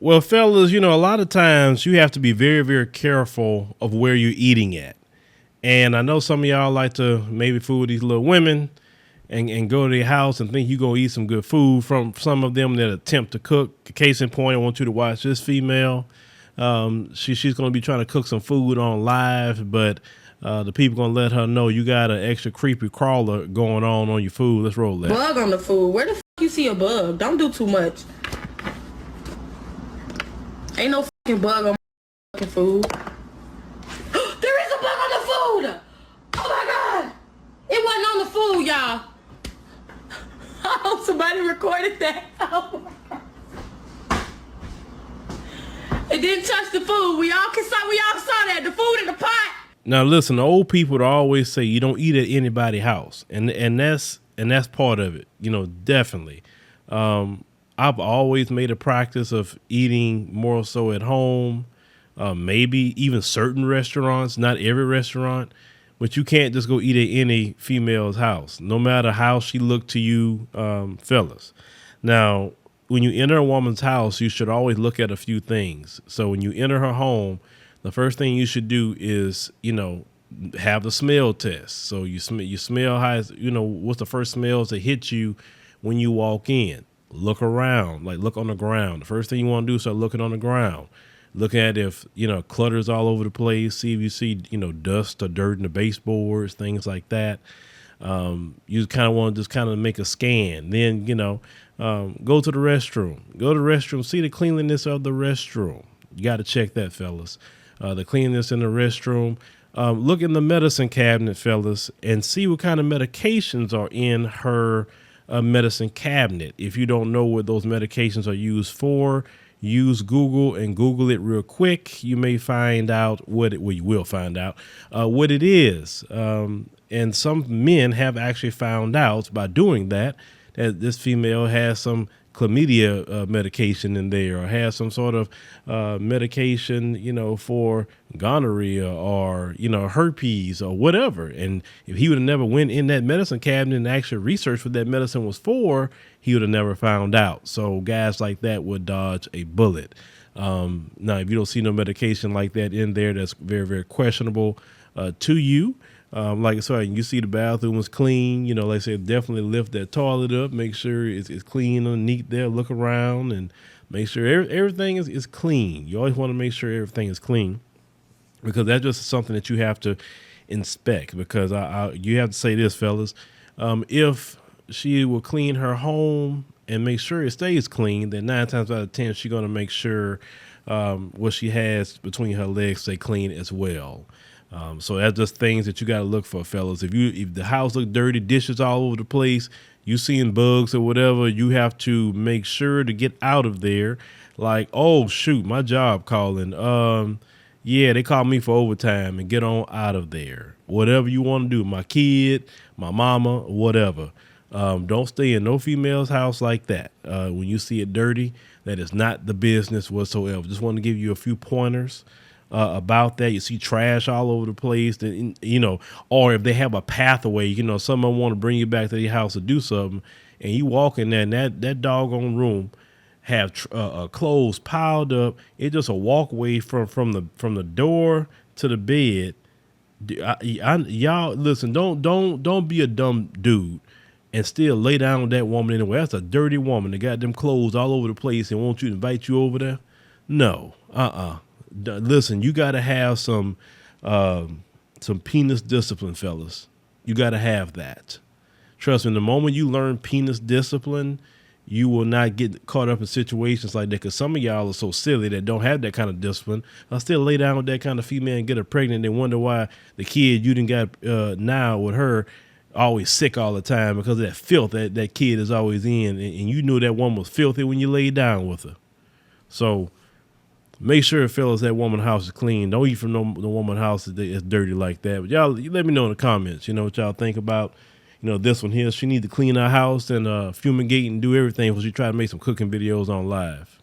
Well, fellas, a lot of times you have to be very, very careful of where you're eating at. And I know some of y'all like to maybe fool these little women and go to their house and think you're going to eat some good food from some of them that attempt to cook. Case in point, I want you to watch this female. She's going to be trying to cook some food on live, but the people going to let her know you got an extra creepy crawler going on your food. Let's roll that. Bug on the food. Where the f*** you see a bug? Don't do too much. Ain't no fucking bug on my fucking food. There is a bug on the food! Oh my god! It wasn't on the food, y'all. Oh, somebody recorded that. Oh my god. It didn't touch the food. We all saw that. The food in the pot. Now listen, the old people would always say you don't eat at anybody's house, and that's part of it. Definitely. I've always made a practice of eating more so at home, maybe even certain restaurants, not every restaurant, but you can't just go eat at any female's house, no matter how she looked to you, fellas. Now, when you enter a woman's house, you should always look at a few things. So when you enter her home, the first thing you should do is, have the smell test. So you smell how, what's the first smells that hit you when you walk in. Look around, look on the ground. The first thing you want to do is start looking on the ground. Look at if, clutter's all over the place. See if you see, dust or dirt in the baseboards, things like that. You kind of want to just kind of make a scan. Then, go to the restroom. Go to the restroom. See the cleanliness of the restroom. You got to check that, fellas. The cleanliness in the restroom. Look in the medicine cabinet, fellas, and see what kind of medications are in her medicine cabinet. If you don't know what those medications are used for, use Google and Google it real quick. You may find out you will find out what it is. And some men have actually found out by doing that this female has some chlamydia medication in there, or has some sort of medication, for gonorrhea or, herpes or whatever. And if he would have never went in that medicine cabinet and actually researched what that medicine was for, he would have never found out. So guys like that would dodge a bullet. Now, if you don't see no medication like that in there, that's very, very questionable to you. Like I said, you see the bathroom is clean, like I said, definitely lift that toilet up, make sure it's clean and neat there, look around and make sure everything is clean. You always want to make sure everything is clean, because that's just something that you have to inspect, because you have to say this, fellas, if she will clean her home and make sure it stays clean, then 9 times out of 10, she's going to make sure what she has between her legs stay clean as well. So that's just things that you got to look for, fellas. If the house look dirty, dishes all over the place, you seeing bugs or whatever, you have to make sure to get out of there. Like, oh shoot, my job calling. Yeah, they called me for overtime, and get on out of there. Whatever you want to do, my kid, my mama, whatever. Don't stay in no female's house like that. When you see it dirty, that is not the business whatsoever. Just want to give you a few pointers about that. You see trash all over the place, then, or if they have a pathway, someone want to bring you back to the house to do something, and you walk in there and that doggone room have clothes piled up. It's just a walkway from the door to the bed. Y'all listen, don't be a dumb dude and still lay down with that woman anyway. That's a dirty woman that got them clothes all over the place and want you to invite you over there. No, listen, you got to have some penis discipline, fellas. You got to have that. Trust me, the moment you learn penis discipline, you will not get caught up in situations like that, because some of y'all are so silly that don't have that kind of discipline. I'll still lay down with that kind of female and get her pregnant and wonder why the kid you done got now with her always sick all the time, because of that filth that kid is always in, and you knew that woman was filthy when you laid down with her. So make sure, fellas, that woman's house is clean. Don't eat from the woman's house that's dirty like that. But y'all, let me know in the comments, what y'all think about, this one here. She need to clean her house and fumigate and do everything before she try to make some cooking videos on live.